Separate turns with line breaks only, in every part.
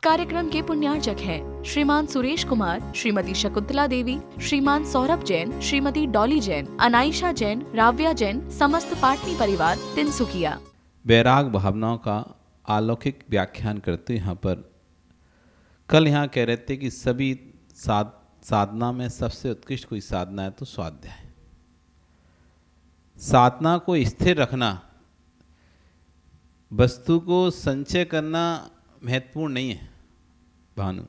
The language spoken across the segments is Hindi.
कार्यक्रम के पुण्यार्चक हैं श्रीमान सुरेश कुमार, श्रीमती शकुंतला देवी, श्रीमान सौरभ जैन, श्रीमती डॉली जैन, अनाइशा जैन, राव्या जैन, समस्त पाटनी परिवार तिनसुकिया।
वैराग भावनाओं का अलौकिक व्याख्यान करते यहाँ पर कल यहाँ कह रहे थे कि सभी साधना में सबसे उत्कृष्ट कोई साधना है तो स्वाध्याय। साधना को स्थिर रखना, वस्तु को संचय करना महत्वपूर्ण नहीं है भानु।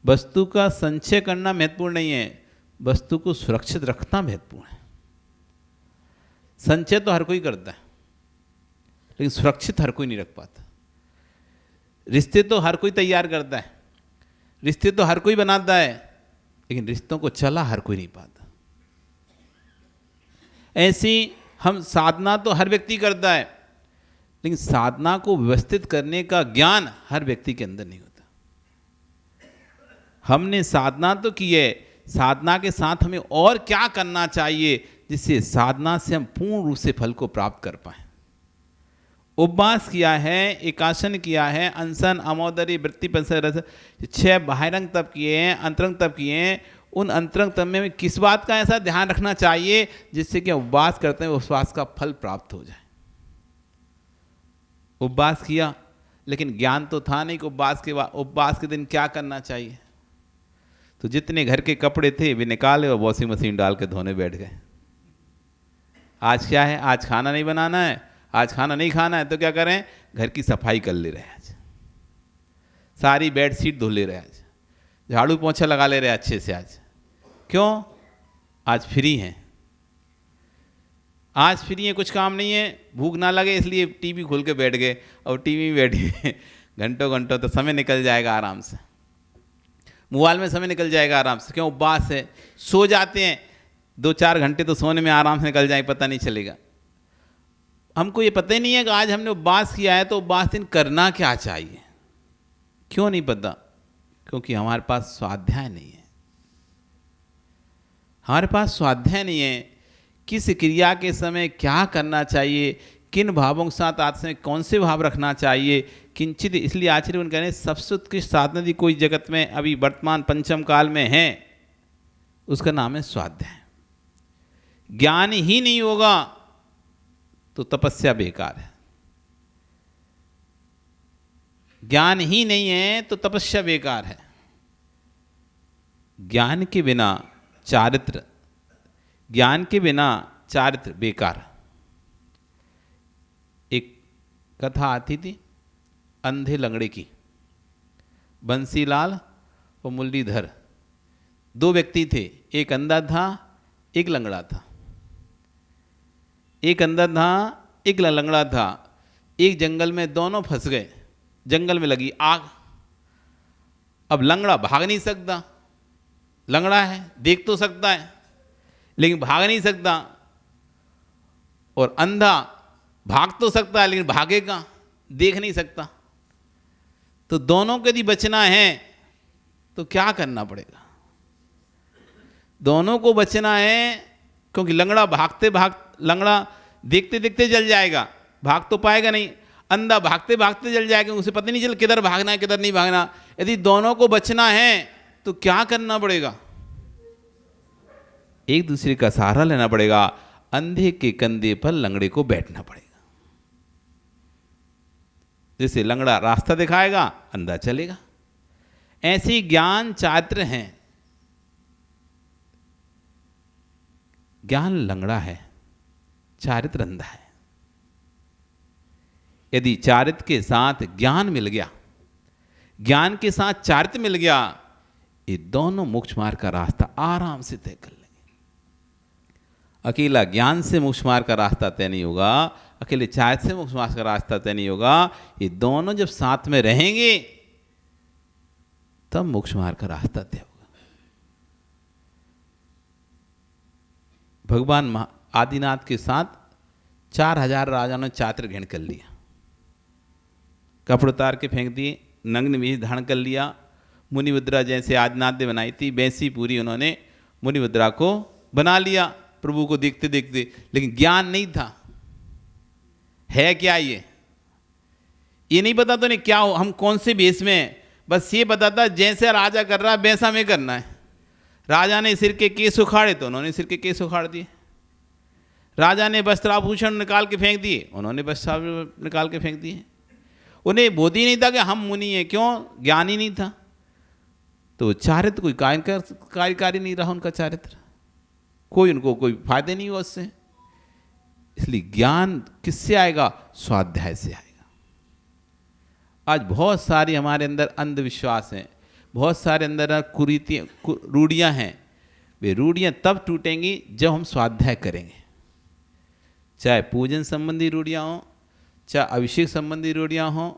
वस्तु का संचय करना महत्वपूर्ण नहीं है, वस्तु को सुरक्षित रखना महत्वपूर्ण है। संचय तो हर कोई करता है, लेकिन सुरक्षित हर कोई नहीं रख पाता। रिश्ते तो हर कोई तैयार करता है, रिश्ते तो हर कोई बनाता है, लेकिन रिश्तों को चला हर कोई नहीं पाता। ऐसी हम साधना तो हर व्यक्ति करता है, लेकिन साधना को व्यवस्थित करने का ज्ञान हर व्यक्ति के अंदर नहीं होता। हमने साधना तो की है, साधना के साथ हमें और क्या करना चाहिए जिससे साधना से हम पूर्ण रूप से फल को प्राप्त कर पाए। उपवास किया है, एकासन किया है, अनशन, अमोदरी, वृत्ति, पंचरस, 6 बाह्यंग तप किए हैं, अंतरंग तप किए हैं। उन अंतरंग तप में किस बात का ऐसा ध्यान रखना चाहिए जिससे कि उपवास करते हैं उपवास का फल प्राप्त हो जाए। उपवास किया लेकिन ज्ञान तो था नहीं कि उपवास के दिन क्या करना चाहिए। तो जितने घर के कपड़े थे वे निकाले और वॉशिंग मशीन डाल के धोने बैठ गए। आज क्या है, आज खाना नहीं बनाना है, आज खाना नहीं खाना है, तो क्या करें, घर की सफाई कर ले रहे हैं, आज सारी बेड शीट धो ले रहे हैं, आज झाड़ू पोंछा लगा ले रहे हैं अच्छे से। आज क्यों, आज फ्री हैं, आज फ्री है, कुछ काम नहीं है, भूख ना लगे इसलिए टीवी खोल के बैठ गए और टीवी में बैठे घंटों घंटों तो समय निकल जाएगा आराम से, मोबाइल में समय निकल जाएगा आराम से। क्यों, उपवास है, सो जाते हैं 2-4 घंटे तो सोने में आराम से निकल जाए, पता नहीं चलेगा। हमको ये पता ही नहीं है कि आज हमने उपवास किया है तो उपवास दिन करना क्या चाहिए। क्यों नहीं पता, क्योंकि हमारे पास स्वाध्याय नहीं है। हमारे पास स्वाध्याय नहीं है, किस क्रिया के समय क्या करना चाहिए, किन भावों के साथ आज से कौन से भाव रखना चाहिए, किंचित। इसलिए आचार्य कह रहे हैं सबसे उत्कृष्ट साधना यदि कोई जगत में अभी वर्तमान पंचम काल में है उसका नाम है स्वाध्याय। ज्ञान ही नहीं होगा तो तपस्या बेकार है, ज्ञान ही नहीं है तो तपस्या बेकार है। ज्ञान के बिना चारित्र, ज्ञान के बिना चारित्र बेकार। एक कथा आती थी अंधे लंगड़े की, बंसीलाल और मुरलीधर 2 व्यक्ति थे, एक अंधा था एक लंगड़ा था। एक अंधा था एक लंगड़ा था, एक जंगल में दोनों फंस गए, जंगल में लगी आग। अब लंगड़ा भाग नहीं सकता, लंगड़ा है देख तो सकता है लेकिन भाग नहीं सकता, और अंधा भाग तो सकता है लेकिन भागेगा, देख नहीं सकता। तो दोनों को यदि बचना है तो क्या करना पड़ेगा, दोनों को बचना है, क्योंकि लंगड़ा लंगड़ा देखते देखते जल जाएगा, भाग तो पाएगा नहीं। अंधा भागते भागते जल जाएगा, उसे पता नहीं चल किधर भागना है किधर नहीं भागना। यदि दोनों को बचना है तो क्या करना पड़ेगा, एक दूसरे का सहारा लेना पड़ेगा। अंधे के कंधे पर लंगड़े को बैठना पड़ेगा। जैसे लंगड़ा रास्ता दिखाएगा अंधा चलेगा, ऐसे ज्ञान चारित्र हैं। ज्ञान लंगड़ा है, चारित्र अंधा है। यदि चारित्र के साथ ज्ञान मिल गया, ज्ञान के साथ चारित्र मिल गया, ये दोनों मोक्ष मार्ग का रास्ता आराम से तय कर लेंगे। अकेला ज्ञान से मोक्ष मार्ग का रास्ता तय नहीं होगा, अकेले चारित्र से मोक्ष मार्ग का रास्ता तय नहीं होगा। ये दोनों जब साथ में रहेंगे तब मोक्ष मार्ग का रास्ता तय होगा। भगवान आदिनाथ के साथ 4000 राजाओं ने चारित्र ग्रहण कर लिया, कपड़े उतार के फेंक दिए, नग्न वेश धारण कर लिया। मुनि मुद्रा जैसे आदिनाथ ने बनाई थी वैसी पूरी उन्होंने मुनि मुद्रा को बना लिया प्रभु को देखते देखते, लेकिन ज्ञान नहीं था। है क्या ये नहीं पता तो नहीं क्या हो, हम कौन से भेष में हैं, बस ये पता था जैसे राजा कर रहा है वैसा हमें करना है। राजा ने सिर के केस उखाड़े तो उन्होंने सिर के केस उखाड़ दिए। राजा ने वस्त्राभूषण निकाल के फेंक दिए, उन्होंने वस्त्राभूषण निकाल के फेंक दिए। उन्हें बोध ही नहीं था कि हम मुनि हैं, क्यों? ज्ञान ही नहीं था। तो चारित्र कोई कार्यकारी नहीं रहा उनका चारित्र, कोई उनको कोई फायदे नहीं हुआ उससे। इसलिए ज्ञान किससे आएगा? स्वाध्याय से आएगा। आज बहुत सारी हमारे अंदर अंधविश्वास हैं, बहुत सारे अंदर कुरीतियाँ रूढ़ियाँ हैं। वे रूढ़ियाँ तब टूटेंगी जब हम स्वाध्याय करेंगे। चाहे पूजन संबंधी रूढ़ियाँ हों, चाहे अभिषेक संबंधी रूढ़ियाँ हों,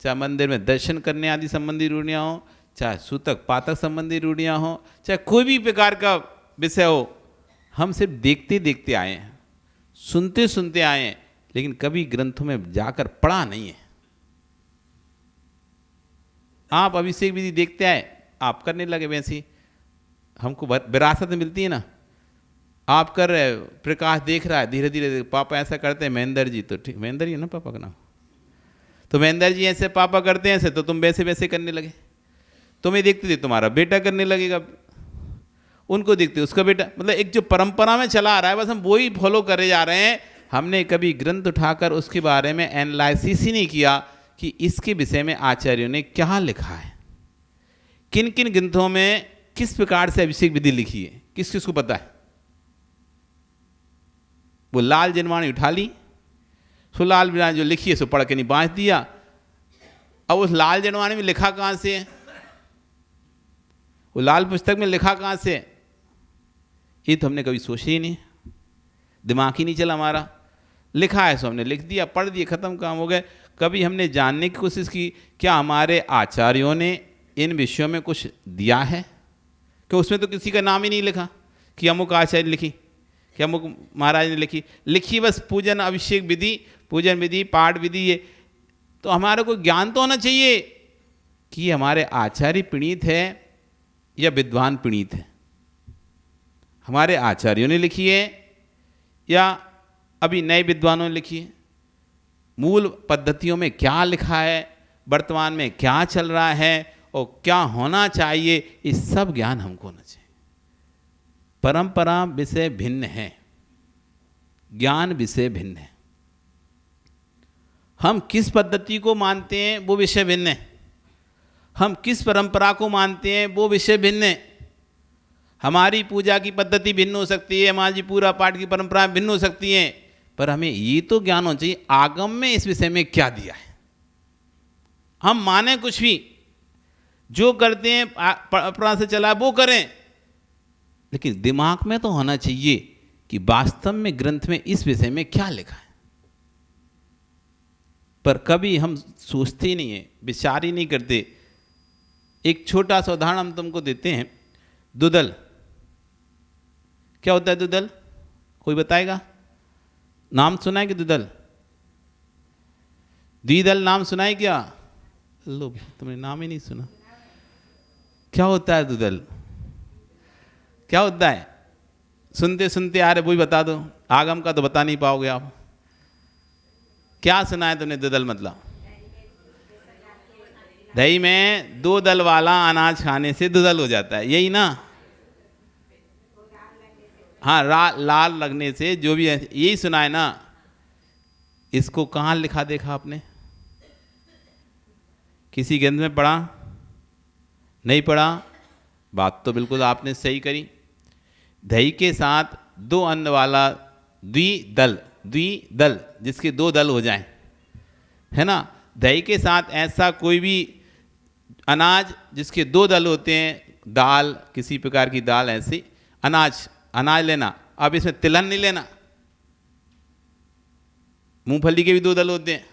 चाहे मंदिर में दर्शन करने आदि संबंधी रूढ़ियाँ हों, चाहे सूतक पातक संबंधी रूढ़ियाँ हों, चाहे कोई भी प्रकार का विषय हो, हम सिर्फ देखते देखते आए हैं, सुनते सुनते आए हैं, लेकिन कभी ग्रंथों में जाकर पढ़ा नहीं है। आप अभिषेक विधि देखते आए, आप करने लगे वैसी, हमको विरासत में मिलती है ना। आप कर रहे, प्रकाश देख रहा है, धीरे धीरे पापा ऐसा करते हैं, महेंद्र जी तो ठीक, महेंद्र जी है ना पापा का नाम, तो महेंद्र जी ऐसे पापा करते हैं ऐसे, तो तुम वैसे वैसे करने लगे। तुम्हें देखते थे तुम्हारा बेटा करने लगेगा, उनको देखते उसका बेटा, मतलब एक जो परंपरा में चला आ रहा है बस हम वही फॉलो करे जा रहे हैं। हमने कभी ग्रंथ उठाकर उसके बारे में एनालिसिस ही नहीं किया कि इसके विषय में आचार्यों ने क्या लिखा है, किन किन ग्रंथों में किस प्रकार से अभिषेक विधि लिखी है, किस किस को पता है। वो लाल जनवाणी उठा ली, सो लाल बिना जो लिखी है सो पढ़ के नहीं बांच दिया। अब उस लाल जनवाणी में लिखा कहाँ से है, वो लाल पुस्तक में लिखा कहाँ से है, ये तो हमने कभी सोचा ही नहीं, दिमाग ही नहीं चला हमारा। लिखा है सो हमने लिख दिया, पढ़ दिया, खत्म, काम हो गए। कभी हमने जानने की कोशिश की क्या हमारे आचार्यों ने इन विषयों में कुछ दिया है? कि उसमें तो किसी का नाम ही नहीं लिखा कि अमुक आचार्य लिखी, कि अमुक महाराज ने लिखी बस पूजन अभिषेक विधि, पूजन विधि, पाठ विधि। ये तो हमारे को ज्ञान तो होना चाहिए कि हमारे आचार्य प्रणीत है या विद्वान प्रणीत है, हमारे आचार्यों ने लिखी है या अभी नए विद्वानों ने लिखी है, मूल पद्धतियों में क्या लिखा है, वर्तमान में क्या चल रहा है और क्या होना चाहिए, इस सब ज्ञान हमको होना चाहिए। परंपरा विषय भिन्न है, ज्ञान विषय भिन्न है। हम किस पद्धति को मानते हैं वो विषय भिन्न है, हम किस परंपरा को मानते हैं वो विषय भिन्न है। हमारी पूजा की पद्धति भिन्न हो सकती है, हमारी पूरा पाठ की परंपरा भिन्न हो सकती हैं, पर हमें ये तो ज्ञान होना चाहिए आगम में इस विषय में क्या दिया है। हम माने कुछ भी, जो करते हैं परंपरा से चला वो करें, लेकिन दिमाग में तो होना चाहिए कि वास्तव में ग्रंथ में इस विषय में क्या लिखा है। पर कभी हम सोचते ही नहीं है, विचार ही नहीं करते। एक छोटा सा उदाहरण हम तुमको देते हैं। दुदल, क्या होता है दुदल? कोई बताएगा? नाम सुना है कि दुदल? द्विदल नाम सुना है क्या? लो, तुमने नाम ही नहीं सुना। क्या होता है दुदल? क्या होता है? सुनते सुनते आ रहे, वो ही बता दो, आगम का तो बता नहीं पाओगे आप। क्या सुना है तुमने दुदल मतलब? दही में 2 दल वाला अनाज खाने से दुदल हो जाता है, यही ना? हाँ, लाल लगने से, जो भी है, यही सुना है ना? इसको कहाँ लिखा देखा आपने? किसी ग्रंथ में पढ़ा? नहीं पढ़ा? बात तो बिल्कुल आपने सही करी। दही के साथ 2 अन्न वाला द्विदल, जिसके 2 दल हो जाएं, है ना? दही के साथ ऐसा कोई भी अनाज जिसके 2 दल होते हैं, दाल, किसी प्रकार की दाल, ऐसी अनाज लेना। अब इसमें तिलहन नहीं लेना। मूंगफली के भी 2 दल होते हैं,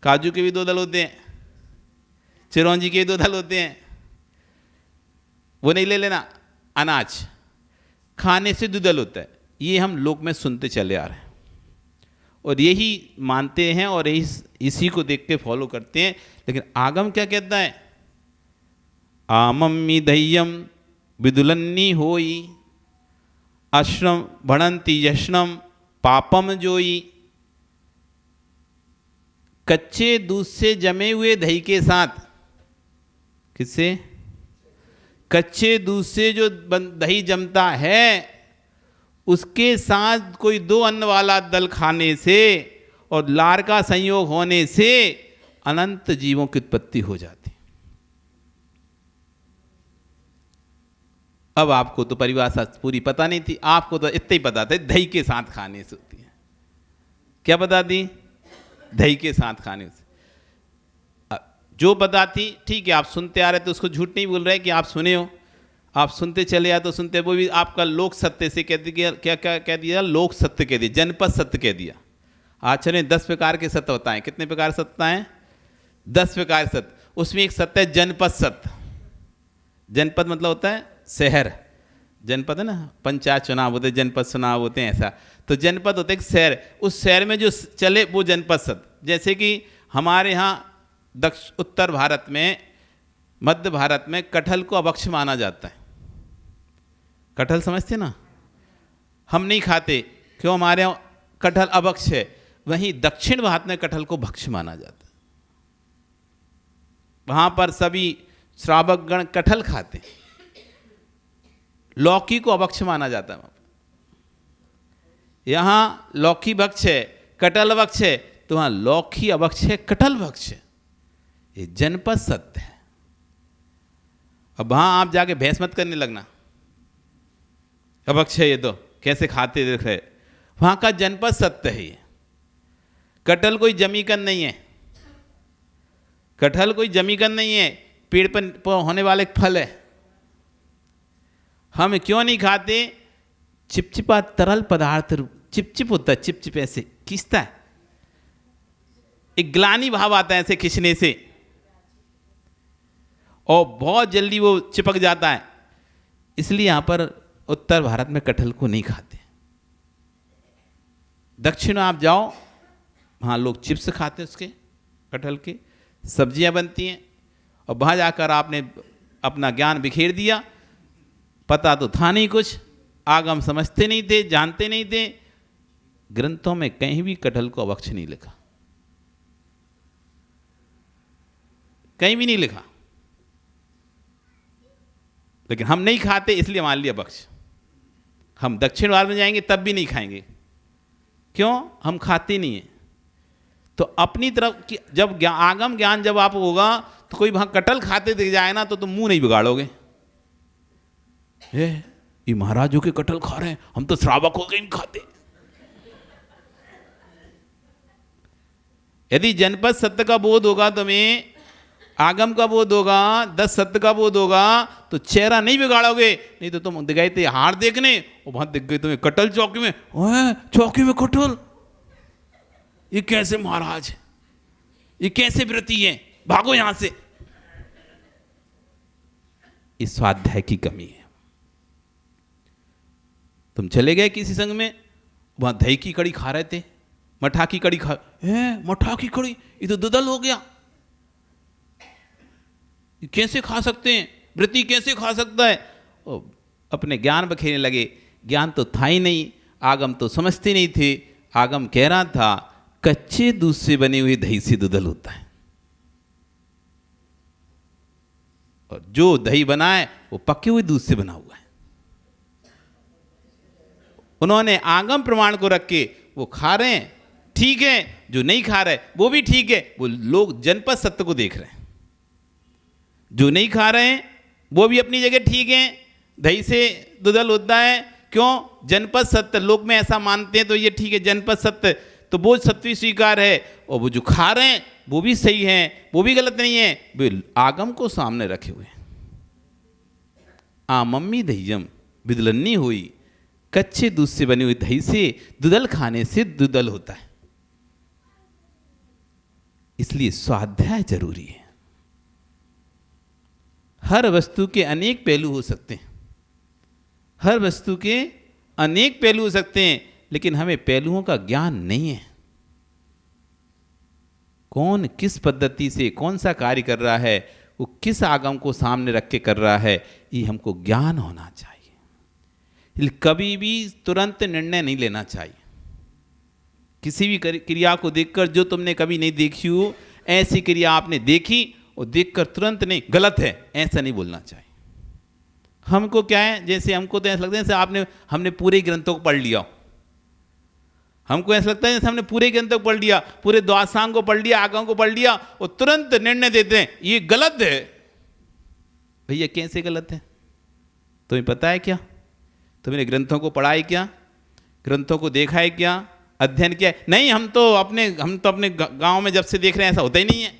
काजू के भी 2 दल होते हैं, चिरौंजी के भी 2 दल होते हैं, वो नहीं ले लेना। अनाज खाने से 2 दल होता है, ये हम लोक में सुनते चले आ रहे हैं और यही मानते हैं और इसी को देख के फॉलो करते हैं। लेकिन आगम क्या कहता है? आमम्मी दह्यम विदुलन्नी होई, अश्रम भणंती यश्नम पापम जोई। कच्चे दूध से जमे हुए दही के साथ, किससे? कच्चे दूध से जो दही जमता है उसके साथ कोई दो अन्न वाला दल खाने से और लार का संयोग होने से अनंत जीवों की उत्पत्ति हो जाती। अब आपको तो परिभाषा पूरी पता नहीं थी, आपको तो इतना ही पता था दही के साथ खाने से होती है। क्या पता थी? दही के साथ खाने से। जो पता थी ठीक है, आप सुनते आ रहे तो उसको झूठ नहीं बोल रहे कि आप सुने हो, आप सुनते चले आए तो सुनते, वो भी आपका लोक सत्य से कह दिया। क्या क्या कह दिया? लोक सत्य कह दिया, जनपद सत्य कह दिया। आचरण 10 प्रकार के सत्य होता है। कितने प्रकार सत्य हैं? 10 प्रकार सत्य। उसमें एक सत्य है जनपद सत्य। जनपद मतलब होता है शहर, जनपद है ना, पंचायत चुनाव होते, जनपद चुनाव होते हैं, ऐसा। तो जनपद होते एक शहर, उस शहर में जो चले वो जनपद सत्य। जैसे कि हमारे यहाँ उत्तर भारत में, मध्य भारत में कटहल को अभक्ष्य माना जाता है। कटहल समझते ना, हम नहीं खाते, क्यों? हमारे यहाँ कटहल अभक्ष्य है। वहीं दक्षिण भारत में कटहल को भक्ष्य माना जाता है। वहां पर सभी श्रावक गण कटहल खाते हैं। लौकी को अभक्ष्य माना जाता है। यहां लौकी भक्ष्य है, कटहल भक्ष्य है, तो वहां लौकी अभक्ष्य है, कटहल भक्ष्य। ये जनपद सत्य है। अब वहां आप जाके बहस मत करने लगना, अभक्ष्य ये तो कैसे खाते देख रहे। वहां का जनपद सत्य है ये। कटहल कोई जमीकन नहीं है, कटहल कोई जमीकन नहीं है, पेड़ पर होने वाला एक फल है। हम क्यों नहीं खाते? चिपचिपा तरल पदार्थ, चिपचिप होता है, चिपचिप ऐसे खींचता है, एक ग्लानी भाव आता है ऐसे खींचने से, और बहुत जल्दी वो चिपक जाता है। इसलिए यहां पर उत्तर भारत में कटहल को नहीं खाते। दक्षिण में आप जाओ, वहां लोग चिप्स खाते हैं, उसके कटहल के सब्जियां बनती हैं। और वहां जाकर आपने अपना ज्ञान बिखेर दिया, पता तो था नहीं कुछ, आगम समझते नहीं थे, जानते नहीं थे। ग्रंथों में कहीं भी कटहल को अभक्ष्य नहीं लिखा, कहीं भी नहीं लिखा। लेकिन हम नहीं खाते इसलिए हमारे लिए अभक्ष्य। हम दक्षिण भारत में जाएंगे तब भी नहीं खाएंगे, क्यों? हम खाते नहीं हैं। तो अपनी तरफ की जब आगम ज्ञान जब आप होगा तो कोई वहां कटहल खाते दिख जाए ना तो तुम मुंह नहीं बिगाड़ोगे। ये महाराजों के कटहल खा रहे हैं, हम तो श्रावक हो गए नहीं खाते। यदि जनपद सत्य का बोध होगा तुम्हें, आगम का बोध होगा, 10 सत्य का बोध होगा, तो चेहरा नहीं बिगाड़ोगे। नहीं तो तुम गए थे हार देखने, और वहां दिख गए तुम्हें कटहल चौकी में, चौकी में कटहल, ये कैसे महाराज है, ये कैसे व्रती है, भागो यहां से। इस स्वाध्याय की कमी है। तुम चले गए किसी संग में, वहां दही की कड़ी खा रहे थे, मठा की कड़ी खा, मठा की कड़ी, ये तो दुदल हो गया, ये कैसे खा सकते हैं, व्रती कैसे खा सकता है? अपने ज्ञान बखेरने लगे। ज्ञान तो था ही नहीं, आगम तो समझते नहीं थे। आगम कह रहा था कच्चे दूध से बनी हुई दही से दुदल होता है, और जो दही बना है वो पके हुए दूध से बना हुआ है। उन्होंने आगम प्रमाण को रख के वो खा रहे हैं, ठीक है। जो नहीं खा रहे वो भी ठीक है, वो लोग जनपद सत्य को देख रहे हैं। जो नहीं खा रहे हैं वो भी अपनी जगह ठीक है, दही से दुदल होता है, क्यों? जनपद सत्य लोग में ऐसा मानते हैं, तो ये ठीक है, जनपद सत्य तो वो सत्य स्वीकार है। और वो जो खा रहे हैं वो भी सही है, वो भी गलत नहीं है, वे आगम को सामने रखे हुए। मम्मी दहीजम बिदलन्नी हुई, कच्चे दूध से बनी हुई दही से दुदल खाने से दुदल होता है। इसलिए स्वाध्याय जरूरी है। हर वस्तु के अनेक पहलू हो सकते हैं, हर वस्तु के अनेक पहलू हो सकते हैं, लेकिन हमें पहलुओं का ज्ञान नहीं है। कौन किस पद्धति से कौन सा कार्य कर रहा है, वो किस आगम को सामने रख के कर रहा है, ये हमको ज्ञान होना चाहिए। कभी भी तुरंत निर्णय नहीं लेना चाहिए। किसी भी क्रिया को देखकर जो तुमने कभी नहीं देखी हो, ऐसी क्रिया आपने देखी और देखकर तुरंत नहीं गलत है, ऐसा नहीं बोलना चाहिए। हमको क्या है, जैसे हमको तो ऐसा लगता है जैसे हमने पूरे ग्रंथों को पढ़ लिया हो। हमको ऐसा लगता है जैसे हमने पूरे ग्रंथों को पढ़ लिया, पूरे द्वादशांग को पढ़ लिया, आगम को पढ़ लिया और तुरंत निर्णय देते हैं ये गलत है। भैया कैसे गलत है? तुम्हें पता है क्या? तुमने ग्रंथों को पढ़ा है क्या? ग्रंथों को देखा है क्या? अध्ययन किया है? नहीं, हम तो अपने गांव में जब से देख रहे हैं, ऐसा होता ही नहीं है।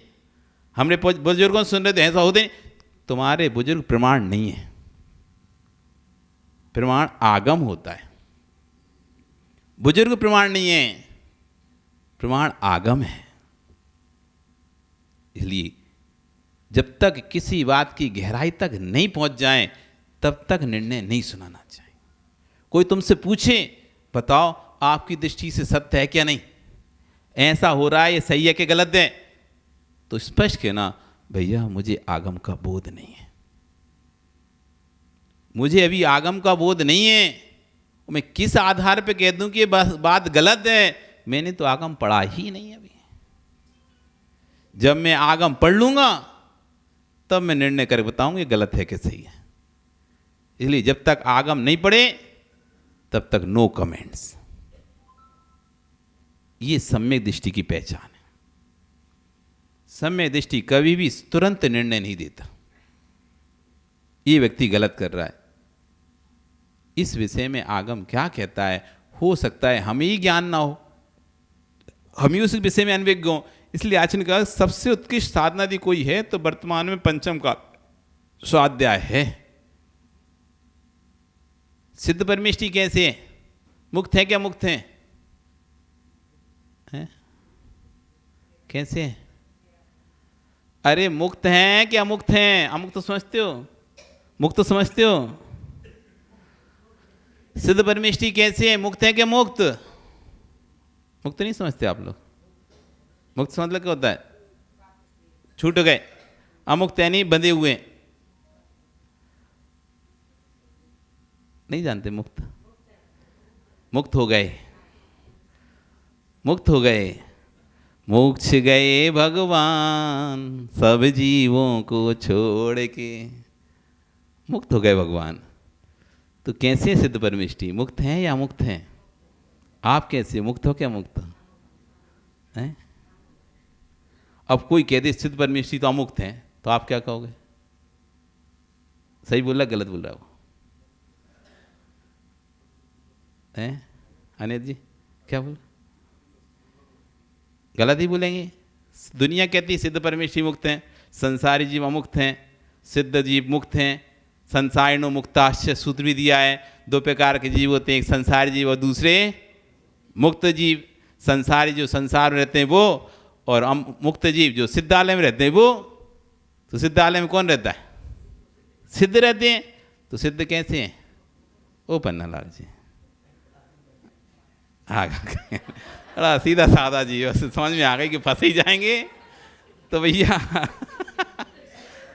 हमने बुजुर्गों से सुन रहे थे, ऐसा होता ही नहीं। तुम्हारे बुजुर्ग प्रमाण नहीं है, प्रमाण आगम होता है। बुजुर्ग प्रमाण नहीं है, प्रमाण आगम है। इसलिए जब तक किसी बात की गहराई तक नहीं पहुंच जाए तब तक निर्णय नहीं सुनाना चाहिए। कोई तुमसे पूछे बताओ आपकी दृष्टि से सत्य है क्या नहीं, ऐसा हो रहा है, ये सही है कि गलत है, तो स्पष्ट कहना भैया मुझे आगम का बोध नहीं है, मुझे अभी आगम का बोध नहीं है। मैं किस आधार पे कह दूं कि ये बात गलत है? मैंने तो आगम पढ़ा ही नहीं अभी। जब मैं आगम पढ़ लूंगा तब मैं निर्णय कर बताऊंगा ये गलत है कि सही है। इसलिए जब तक आगम नहीं पढ़े तब तक नो कमेंट्स। ये सम्यक दृष्टि की पहचान है। सम्यक दृष्टि कभी भी तुरंत निर्णय नहीं देता, ये व्यक्ति गलत कर रहा है, इस विषय में आगम क्या कहता है, हो सकता है हमें ही ज्ञान ना हो, हम ही उस विषय में अनभिज्ञ हो। इसलिए आचार्य ने कहा सबसे उत्कृष्ट साधना यदि कोई है तो वर्तमान में पंचम का स्वाध्याय है। सिद्ध परमेष्टि कैसे है? मुक्त है क्या? मुक्त है? कैसे है? अरे मुक्त हैं क्या मुक्त हैं? अमुक्त समझते हो? मुक्त समझते हो? सिद्ध परमेष्टि कैसे है? मुक्त है क्या मुक्त? मुक्त नहीं समझते आप लोग? मुक्त समझ क्या होता है? छूट गए। अमुक्त है नहीं, बंधे हुए। नहीं जानते मुक्त? मुक्त हो गए, मुक्त हो गए, मोक्ष गए भगवान सब जीवों को छोड़ के। मुक्त हो गए भगवान। तो कैसे सिद्ध परमेष्टि? मुक्त हैं या मुक्त हैं? आप कैसे मुक्त हो क्या? मुक्त हैं? अब कोई कह दे सिद्ध परमेष्टि तो अमुक्त हैं, तो आप क्या कहोगे? सही बोल रहा गलत बोल रहा? वो हैं अनिल जी क्या बोल? गलत ही बोलेंगे। दुनिया कहती है सिद्ध परमेष्टि मुक्त हैं, संसारी जीव अमुक्त हैं, सिद्ध जीव मुक्त हैं। संसारिणो मुक्ताश्च सूत्र भी दिया है। दो प्रकार के जीव होते हैं, एक संसारी जीव और दूसरे मुक्त जीव। संसारी जो संसार में रहते हैं वो, और मुक्त जीव जो सिद्धालय में रहते हैं वो। तो सिद्धालय में कौन रहता है? सिद्ध रहते हैं। तो सिद्ध कैसे हैं? ओ पन्नालाल जी बड़ा सीधा साधा जी, बस समझ में आ गई कि फंस ही जाएंगे तो भैया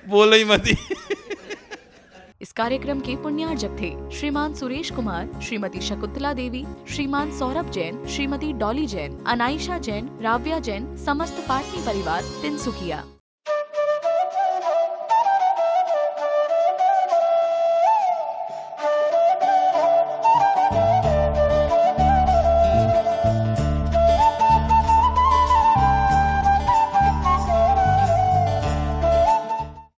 बोलो ही मत।
इस कार्यक्रम के पुण्यार्जक थे श्रीमान सुरेश कुमार, श्रीमती शकुंतला देवी, श्रीमान सौरभ जैन, श्रीमती डॉली जैन, अनाइशा जैन, राव्या जैन, समस्त पाटनी परिवार, तिनसुकिया।